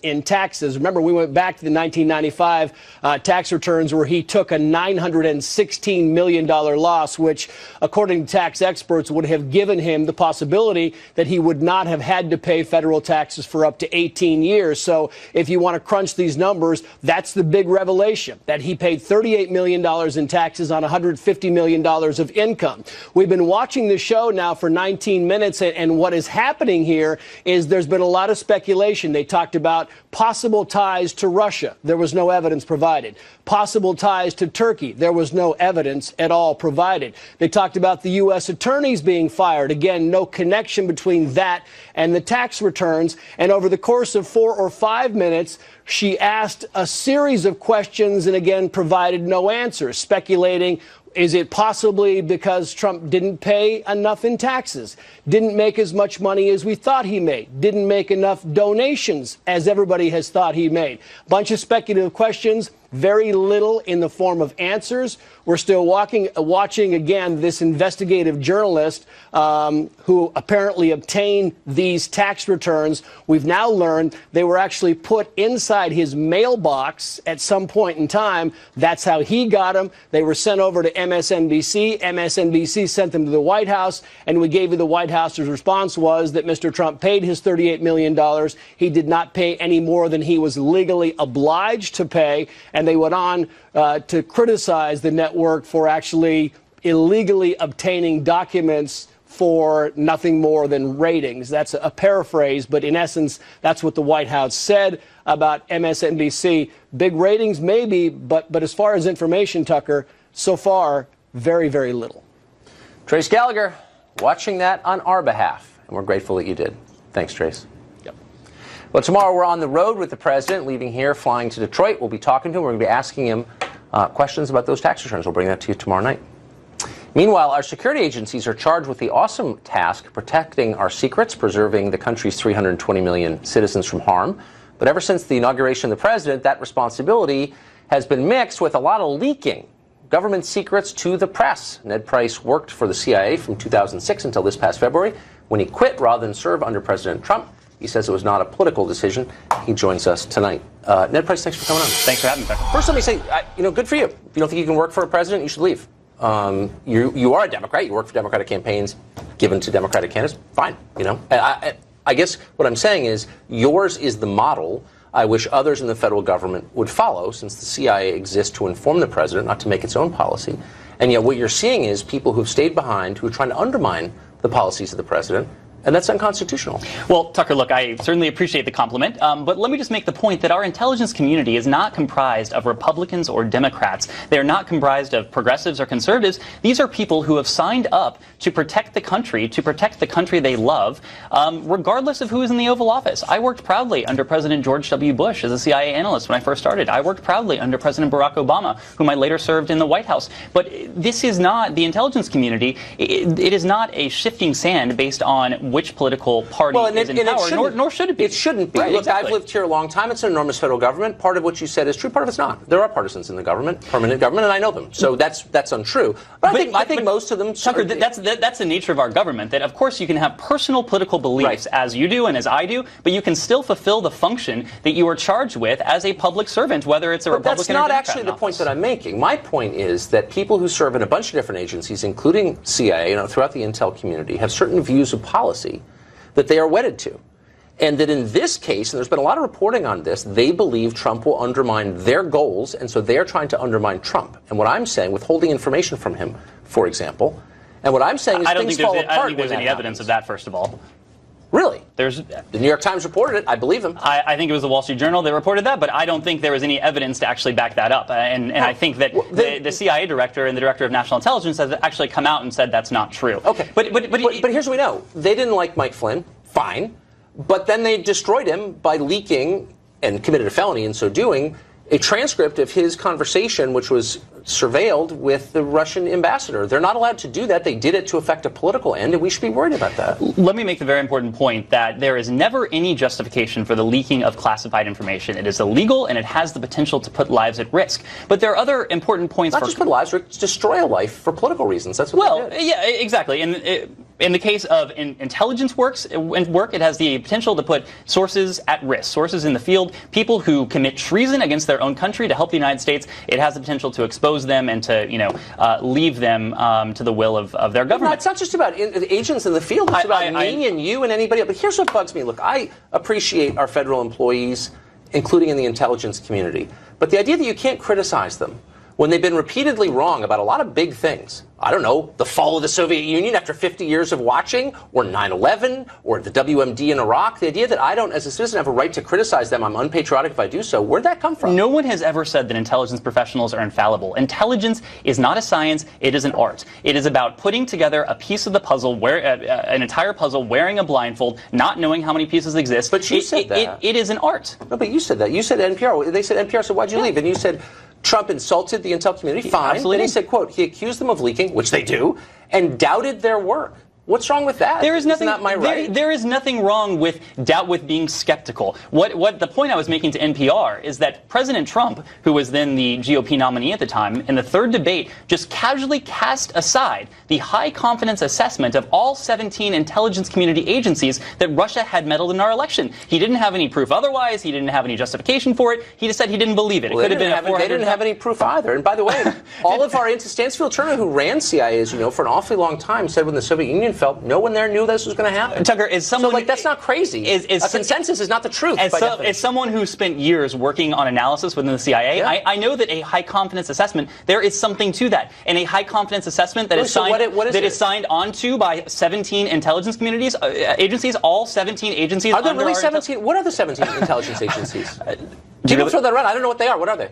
in taxes. Remember, we went back to the 1995 tax returns where he took a $916 million loss, which, according to tax experts, would have given him the possibility that he would not have had to pay federal taxes for up to 18 years. So if you want to crunch these numbers, that's the big revelation, that he paid $38 million in taxes on $150 million of income. We've been watching the show now for 19 minutes, and what is happening here is there's been a lot of speculation. They talked about possible ties to Russia. There was no evidence provided. Possible ties to Turkey. There was no evidence at all provided. They talked about the U.S. attorneys being fired. Again, no connection between that and the tax returns. And over the course of 4 or 5 minutes, she asked a series of questions and again provided no answers, speculating, is it possibly because Trump didn't pay enough in taxes, didn't make as much money as we thought he made, didn't make enough donations as everybody has thought he made? Bunch of speculative questions, very little in the form of answers. We're still watching again this investigative journalist who apparently obtained these tax returns. We've now learned they were actually put inside his mailbox at some point in time. That's how he got them. They were sent over to MSNBC. MSNBC sent them to the White House, and we gave you the White House's response was that Mr. Trump paid his $38 million. He did not pay any more than he was legally obliged to pay, and they went on to criticize the network for actually illegally obtaining documents for nothing more than ratings. That's a paraphrase, but in essence, that's what the White House said about MSNBC. Big ratings, maybe, but as far as information, Tucker, so far, very, very little. Trace Gallagher, watching that on our behalf, and we're grateful that you did. Thanks, Trace. Yep. Well, tomorrow we're on the road with the president, leaving here, flying to Detroit. We'll be talking to him. We're going to be asking him questions about those tax returns. We'll bring that to you tomorrow night. Meanwhile, our security agencies are charged with the awesome task protecting our secrets, preserving the country's 320 million citizens from harm. But ever since the inauguration of the president, that responsibility has been mixed with a lot of leaking government secrets to the press. Ned Price worked for the CIA from 2006 until this past February, when he quit rather than serve under President Trump. He says it was not a political decision. He joins us tonight. Ned Price, thanks for coming on. Thanks for having me. First, let me say, good for you. If you don't think you can work for a president, you should leave. You are a Democrat. You work for Democratic campaigns given to Democratic candidates. Fine. I guess what I'm saying is yours is the model I wish others in the federal government would follow, since the CIA exists to inform the president, not to make its own policy. And yet what you're seeing is people who've stayed behind, who are trying to undermine the policies of the president. And that's unconstitutional. Well, Tucker, look, I certainly appreciate the compliment, but let me just make the point that our intelligence community is not comprised of Republicans or Democrats. They're not comprised of progressives or conservatives. These are people who have signed up to protect the country they love, regardless of who is in the Oval Office. I worked proudly under President George W. Bush as a CIA analyst when I first started. I worked proudly under President Barack Obama, whom I later served in the White House. But this is not the intelligence community. It is not a shifting sand based on which political party is in power, nor should it be. It shouldn't be. Right, Look, exactly. I've lived here a long time. It's an enormous federal government. Part of what you said is true. Part of it's not. There are partisans in the government, permanent government, and I know them. So that's untrue. But I think most of them. Tucker, that's the nature of our government. That of course you can have personal political beliefs, as you do and as I do, but you can still fulfill the function that you are charged with as a public servant, whether it's a Republican or Democrat. That's not actually the point that I'm making. My point is that people who serve in a bunch of different agencies, including CIA, throughout the intel community, have certain views of policy that they are wedded to. And that in this case, and there's been a lot of reporting on this, they believe Trump will undermine their goals, and so they're trying to undermine Trump. And what I'm saying, withholding information from him, for example, and what I'm saying is things fall apart. I don't think there's any evidence of that, first of all. Really? The New York Times reported it. I believe them. I think it was the Wall Street Journal that reported that, but I don't think there was any evidence to actually back that up. And I think that the CIA director and the director of national intelligence has actually come out and said that's not true. Okay. But here's what we know. They didn't like Mike Flynn. Fine. But then they destroyed him by leaking, and committed a felony in so doing, a transcript of his conversation, which was surveilled with the Russian ambassador. They're not allowed to do that. They did it to effect a political end, and we should be worried about that. Let me make the very important point that there is never any justification for the leaking of classified information. It is illegal, and it has the potential to put lives at risk. But there are other important points. Not just put lives at risk, destroy a life for political reasons. That's what they did. Yeah, exactly. And in the case of intelligence work, it has the potential to put sources at risk, sources in the field, people who commit treason against their own country to help the United States. It has the potential to expose them and to, leave them to the will of their government. No, it's not just about agents in the field. It's about me and you and anybody else. But here's what bugs me. Look, I appreciate our federal employees, including in the intelligence community. But the idea that you can't criticize them when they've been repeatedly wrong about a lot of big things. I don't know, the fall of the Soviet Union after 50 years of watching, or 9/11, or the WMD in Iraq. The idea that I don't, as a citizen, have a right to criticize them, I'm unpatriotic if I do so, where'd that come from? No one has ever said that intelligence professionals are infallible. Intelligence is not a science, it is an art. It is about putting together a piece of the puzzle, an entire puzzle, wearing a blindfold, not knowing how many pieces exist. But you said that. It is an art. No, but you said that. You said NPR. They said NPR, so why'd you leave? And you said Trump insulted the intel community. Fine. Absolutely. Then he said, quote, he accused them of leaking, which they do, and doubted their work. What's wrong with that? There is nothing. Isn't that my right? There is nothing wrong with doubt, with being skeptical. What the point I was making to NPR is that President Trump, who was then the GOP nominee at the time, in the third debate, just casually cast aside the high confidence assessment of all 17 intelligence community agencies that Russia had meddled in our election. He didn't have any proof otherwise. He didn't have any justification for it. He just said he didn't believe it. Well, they didn't have any proof either. And by the way, all of our Stansfield Turner, who ran CIA, as you know, for an awfully long time, said when the Soviet Union fell, no one there knew this was going to happen. Tucker, is someone that's not crazy. A consensus is not the truth. As someone who spent years working on analysis within the CIA, yeah. I know that a high confidence assessment, there is something to that, and a high confidence assessment that is signed onto by 17 intelligence communities agencies, all 17 agencies. Are there really 17? What are the 17 intelligence agencies? People throw that around. I don't know what they are. What are they?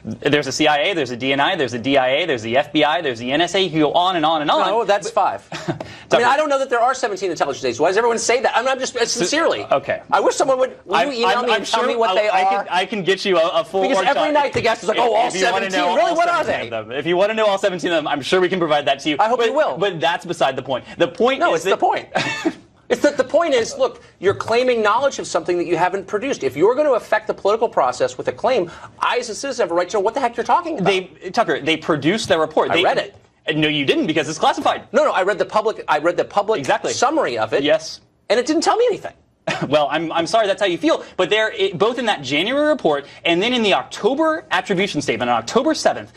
There's a CIA, there's a DNI, there's a DIA, there's the FBI, there's the NSA. You can go on and on and on. No, that's 5. I mean, I don't know that there are 17 intelligence agencies. Why does everyone say that? I'm just sincerely. Okay. I wish someone would. Will you email me and tell me what they are? I can get you a full. Because every night the guest is like, all 17. Really, what are they? If you want to know all 17 of them, I'm sure we can provide that to you. I hope you will. But that's beside the point. The point. No, it's the point. It's that the point is, look, you're claiming knowledge of something that you haven't produced. If you're going to affect the political process with a claim, I, as a citizen, have a right to know what the heck you're talking about. Tucker, they produced their report. I read it. No, you didn't, because it's classified. No, I read the public. Summary of it. Yes. And it didn't tell me anything. Well, I'm sorry that's how you feel, but both in that January report and then in the October attribution statement on October 7th,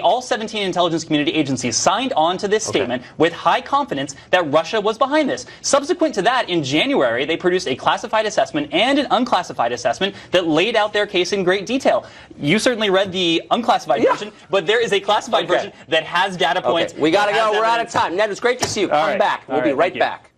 all 17 intelligence community agencies signed on to this statement with high confidence that Russia was behind this. Subsequent to that, in January, they produced a classified assessment and an unclassified assessment that laid out their case in great detail. You certainly read the unclassified version, but there is a classified version that has data points. We got to go. We're out of time. Ned, it's great to see you. Come back. We'll be right back.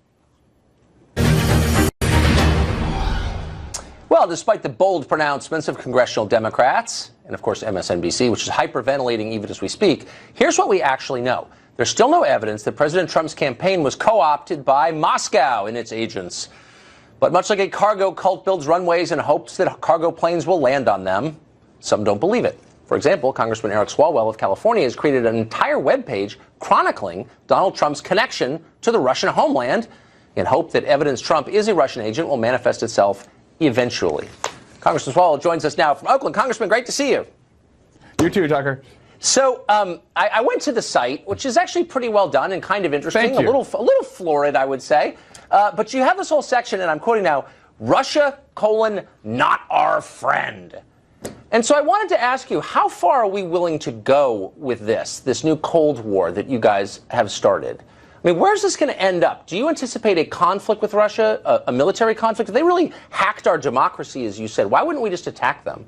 Well, despite the bold pronouncements of congressional Democrats, and of course MSNBC, which is hyperventilating even as we speak, here's what we actually know. There's still no evidence that President Trump's campaign was co-opted by Moscow and its agents. But much like a cargo cult builds runways in hopes that cargo planes will land on them, some don't believe it. For example, Congressman Eric Swalwell of California has created an entire webpage chronicling Donald Trump's connection to the Russian homeland in hope that evidence Trump is a Russian agent will manifest itself eventually. Congressman Swalwell joins us now from Oakland. Congressman, great to see you. You too, Tucker. So I went to the site, which is actually pretty well done and kind of interesting. Thank you. A little florid, I would say. But you have this whole section, and I'm quoting now, Russia, not our friend. And so I wanted to ask you, how far are we willing to go with this new Cold War that you guys have started? I mean, where's this going to end up? Do you anticipate a conflict with Russia, a military conflict? If they really hacked our democracy, as you said, why wouldn't we just attack them?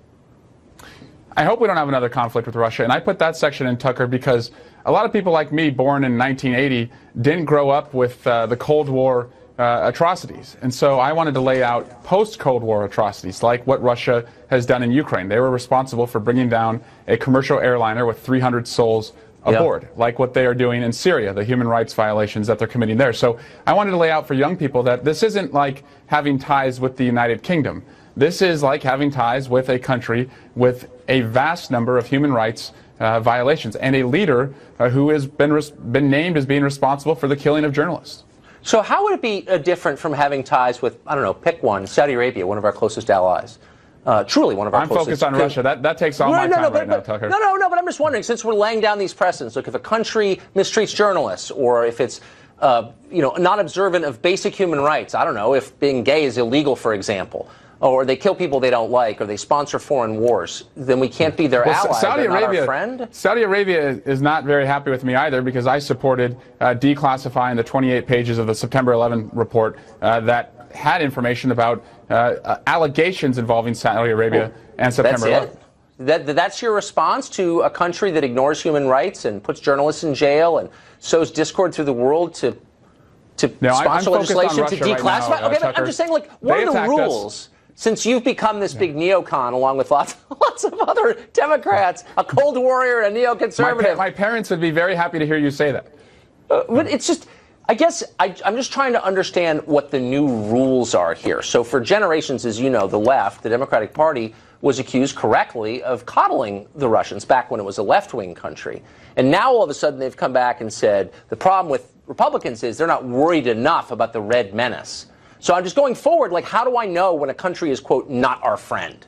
I hope we don't have another conflict with Russia. And I put that section in, Tucker, because a lot of people like me, born in 1980, didn't grow up with the Cold War atrocities. And so I wanted to lay out post-Cold War atrocities, like what Russia has done in Ukraine. They were responsible for bringing down a commercial airliner with 300 souls aboard, like what they are doing in Syria, the human rights violations that they're committing there. So I wanted to lay out for young people that this isn't like having ties with the United Kingdom. This is like having ties with a country with a vast number of human rights violations and a leader who has been named as being responsible for the killing of journalists. So how would it be different from having ties with, I don't know, pick one, Saudi Arabia, one of our closest allies? Truly one of our closest. I'm focused on Russia. That takes all my time right now, Tucker. No, but I'm just wondering, since we're laying down these precedents, look, if a country mistreats journalists, or if it's not observant of basic human rights, I don't know, if being gay is illegal, for example, or they kill people they don't like, or they sponsor foreign wars, then we can't be their ally, they're not our friend? Saudi Arabia is not very happy with me either, because I supported declassifying the 28 pages of the September 11 report that had information about allegations involving Saudi Arabia and September 11. That's your response to a country that ignores human rights and puts journalists in jail and sows discord through the world to sponsor legislation to declassify? Right now, okay, but I'm just saying, like, what are the rules? Since you've become this big neocon along with lots of other Democrats, a Cold Warrior and a neoconservative. My parents would be very happy to hear you say that. But it's just, I guess I'm just trying to understand what the new rules are here. So for generations, as you know, the left, the Democratic Party, was accused correctly of coddling the Russians back when it was a left-wing country. And now all of a sudden they've come back and said the problem with Republicans is they're not worried enough about the red menace. So I'm just going forward, like, how do I know when a country is, quote, not our friend?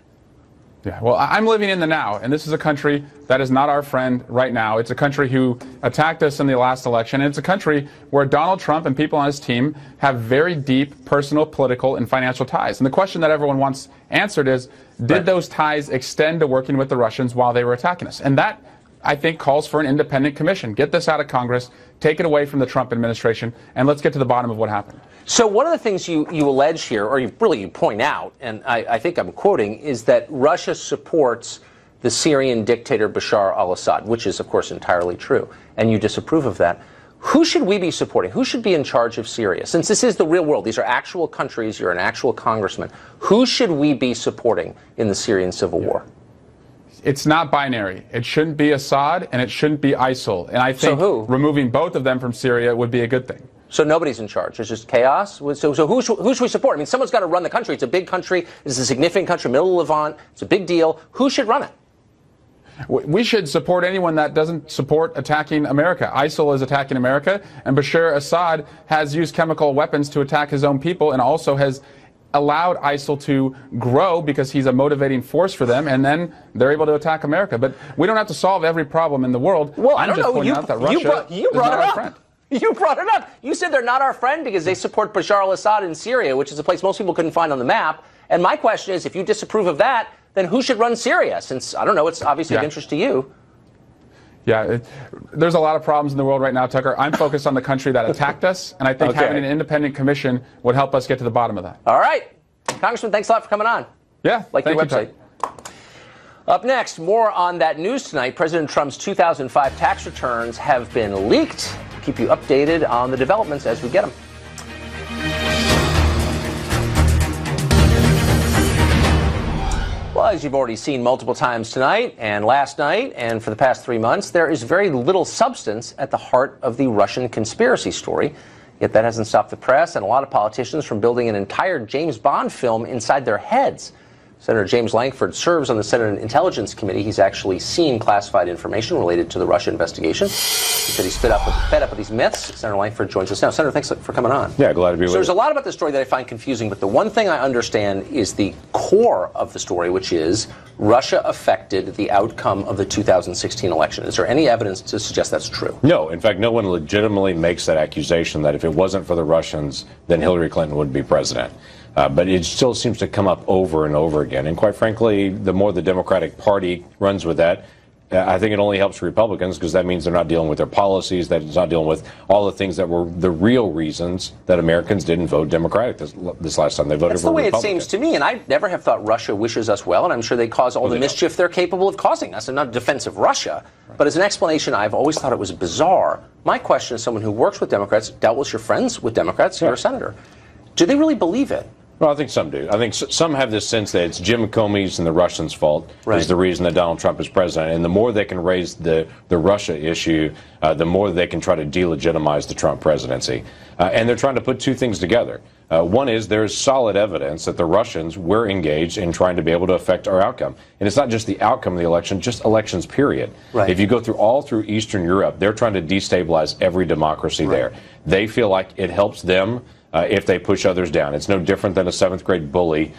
Yeah, well, I'm living in the now, and this is a country that is not our friend right now. It's a country who attacked us in the last election, and it's a country where Donald Trump and people on his team have very deep personal, political, and financial ties. And the question that everyone wants answered is, did those ties extend to working with the Russians while they were attacking us? And that, I think, calls for an independent commission. Get this out of Congress, take it away from the Trump administration, and let's get to the bottom of what happened. So one of the things you allege here, or you point out, and I think I'm quoting, is that Russia supports the Syrian dictator Bashar al-Assad, which is, of course, entirely true, and you disapprove of that. Who should we be supporting? Who should be in charge of Syria? Since this is the real world, these are actual countries, you're an actual congressman. Who should we be supporting in the Syrian civil war? It's not binary. It shouldn't be Assad, and it shouldn't be ISIL. And I think removing both of them from Syria would be a good thing. So nobody's in charge. It's just chaos? So who should we support? I mean, someone's got to run the country. It's a big country. It's a significant country, middle of Levant. It's a big deal. Who should run it? We should support anyone that doesn't support attacking America. ISIL is attacking America, and Bashar Assad has used chemical weapons to attack his own people and also has allowed ISIL to grow because he's a motivating force for them, and then they're able to attack America. But we don't have to solve every problem in the world. Well, I'm just pointing out that Russia you is not our friend. You brought it up. You said they're not our friend because they support Bashar al-Assad in Syria, which is a place most people couldn't find on the map. And my question is, if you disapprove of that, then who should run Syria? Since, I don't know, it's obviously of interest to you. Yeah, there's a lot of problems in the world right now, Tucker. I'm focused on the country that attacked us, and I think having an independent commission would help us get to the bottom of that. All right. Congressman, thanks a lot for coming on. Yeah, like your website. Up next, more on that news tonight. President Trump's 2005 tax returns have been leaked. We'll keep you updated on the developments as we get them. Well, as you've already seen multiple times tonight and last night and for the past 3 months, there is very little substance at the heart of the Russian conspiracy story. Yet that hasn't stopped the press and a lot of politicians from building an entire James Bond film inside their heads. Senator James Lankford serves on the Senate Intelligence Committee. He's actually seen classified information related to the Russia investigation. He said he's fed up with these myths. Senator Lankford joins us now. Senator, thanks for coming on. Yeah, glad to be with you. So there's a lot about this story that I find confusing, but the one thing I understand is the core of the story, which is Russia affected the outcome of the 2016 election. Is there any evidence to suggest that's true? No. In fact, no one legitimately makes that accusation that if it wasn't for the Russians, then Hillary Clinton would be president. But it still seems to come up over and over again. And quite frankly, the more the Democratic Party runs with that, I think it only helps Republicans because that means they're not dealing with their policies, that it's not dealing with all the things that were the real reasons that Americans didn't vote Democratic this last time. They voted That's for the way Republican. it seems to me, and I never have thought Russia wishes us well, and I'm sure they cause all the mischief they're capable of causing us. I'm not a defense of Russia, but as an explanation, I've always thought it was bizarre. My question is someone who works with Democrats, doubtless you're friends with Democrats, you're a senator. Do they really believe it? Well, I think some do. I think some have this sense that it's Jim Comey's and the Russians' fault is the reason that Donald Trump is president. And the more they can raise the Russia issue, the more they can try to delegitimize the Trump presidency. And they're trying to put two things together. One is there's solid evidence that the Russians were engaged in trying to be able to affect our outcome. And it's not just the outcome of the election, just elections, period. Right. If you go through Eastern Europe, they're trying to destabilize every democracy there. They feel like it helps them if they push others down. It's no different than a 7th grade bully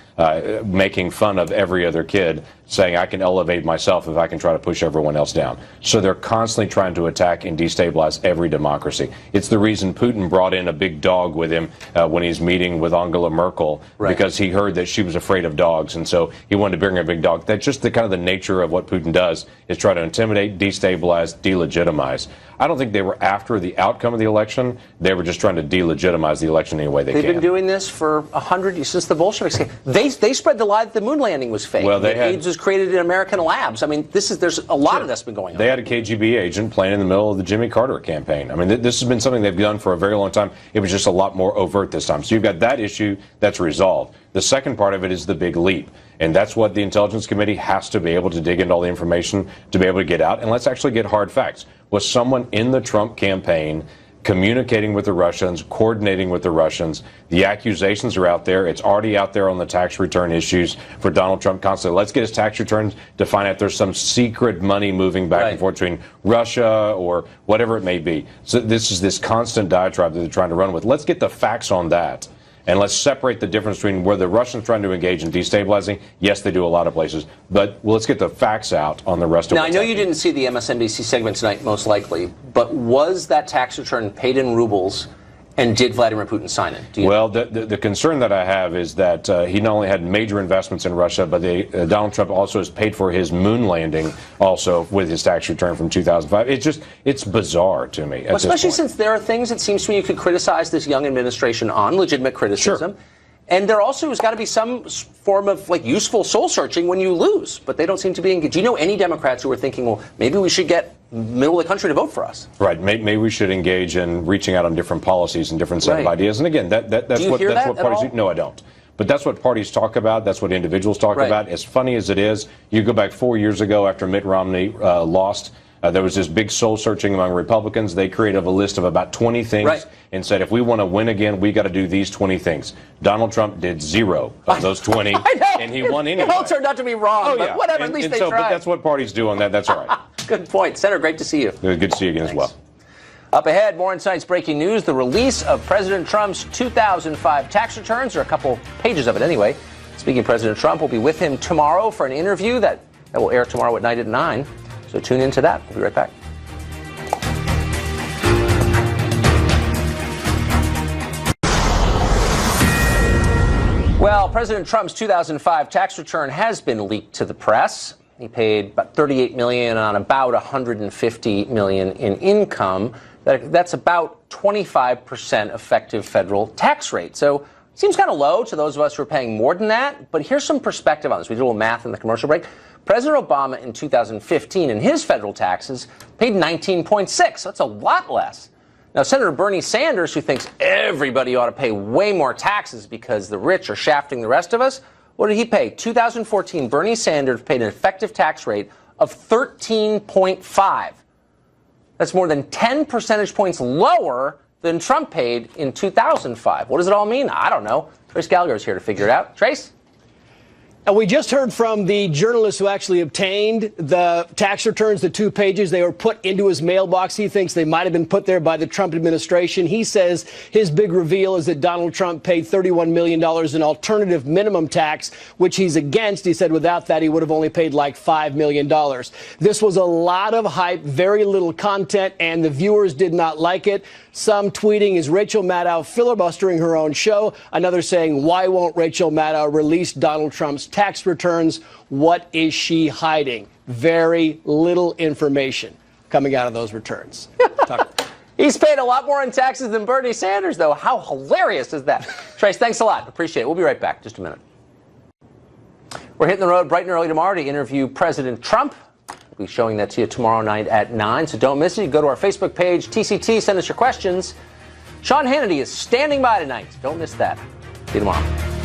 making fun of every other kid, saying I can elevate myself if I can try to push everyone else down. So they're constantly trying to attack and destabilize every democracy. It's the reason Putin brought in a big dog with him when he's meeting with Angela Merkel, because he heard that she was afraid of dogs, and so he wanted to bring a big dog. That's just the kind of the nature of what Putin does, is try to intimidate, destabilize, delegitimize. I don't think they were after the outcome of the election. They were just trying to delegitimize the election any way they can. They've been doing this for 100 years, since the Bolsheviks came. They spread the lie that the moon landing was fake. Well, AIDS was created in American labs. I mean, there's a lot of that's been going on. They had a KGB agent playing in the middle of the Jimmy Carter campaign. I mean, this has been something they've done for a very long time. It was just a lot more overt this time. So you've got that issue that's resolved. The second part of it is the big leap. And that's what the Intelligence Committee has to be able to dig into all the information to be able to get out. And let's actually get hard facts. Was someone in the Trump campaign communicating with the Russians, coordinating with the Russians? The accusations are out there. It's already out there on the tax return issues for Donald Trump constantly. Let's get his tax returns to find out there's some secret money moving back and forth between Russia or whatever it may be. So this is this constant diatribe that they're trying to run with. Let's get the facts on that. And let's separate the difference between where the Russians trying to engage in destabilizing. Yes, they do a lot of places. But let's get the facts out on the rest of it. Now, I know you didn't see the MSNBC segment tonight, most likely, but was that tax return paid in rubles, and did Vladimir Putin sign it? Well, the concern that I have is that he not only had major investments in Russia, but Donald Trump also has paid for his moon landing also with his tax return from 2005. It's bizarre to me. Well, especially since there are things, it seems to me, you could criticize this young administration on, legitimate criticism. Sure. And there also has got to be some form of useful soul searching when you lose, but they don't seem to be engaged. Do you know any Democrats who are thinking, well, maybe we should get middle of the country to vote for us? Right. Maybe we should engage in reaching out on different policies and different set of ideas. And again, that's what parties do. No, I don't. But that's what parties talk about. That's what individuals talk about. As funny as it is, you go back 4 years ago after Mitt Romney lost. There was this big soul searching among Republicans. They created a list of about 20 things and said, if we want to win again, we got to do these 20 things. Donald Trump did 0 of those 20, and he won anyway. It all turned out to be wrong, but whatever, at least they tried. But that's what parties do on that. That's all right. Good point. Senator, great to see you. Good to see you again as well. Up ahead, more Insights breaking news, the release of President Trump's 2005 tax returns, or a couple pages of it anyway. Speaking of President Trump, we'll be with him tomorrow for an interview that will air tomorrow at night at 9. So tune into that. We'll be right back. Well, President Trump's 2005 tax return has been leaked to the press. He paid about $38 million on about $150 million in income. That's about 25% effective federal tax rate. So it seems kind of low to those of us who are paying more than that. But here's some perspective on this. We did a little math in the commercial break. President Obama in 2015 in his federal taxes paid 19.6. So that's a lot less. Now, Senator Bernie Sanders, who thinks everybody ought to pay way more taxes because the rich are shafting the rest of us, what did he pay? 2014, Bernie Sanders paid an effective tax rate of 13.5. That's more than 10 percentage points lower than Trump paid in 2005. What does it all mean? I don't know. Trace Gallagher is here to figure it out. Trace? And we just heard from the journalist who actually obtained the tax returns, the 2 pages. They were put into his mailbox. He thinks they might have been put there by the Trump administration. He says his big reveal is that Donald Trump paid $31 million in alternative minimum tax, which he's against. He said without that, he would have only paid like $5 million. This was a lot of hype, very little content, and the viewers did not like it. Some tweeting, is Rachel Maddow filibustering her own show? Another saying, why won't Rachel Maddow release Donald Trump's tax returns? What is she hiding? very little information coming out of those returns. He's paid a lot more in taxes than Bernie Sanders, though. How hilarious is that? Trace, thanks a lot. Appreciate it. We'll be right back. Just a minute. We're hitting the road bright and early tomorrow to interview President Trump. We'll be showing that to you tomorrow night at 9, so don't miss it. You can go to our Facebook page, TCT, send us your questions. Sean Hannity is standing by tonight. Don't miss that. See you tomorrow.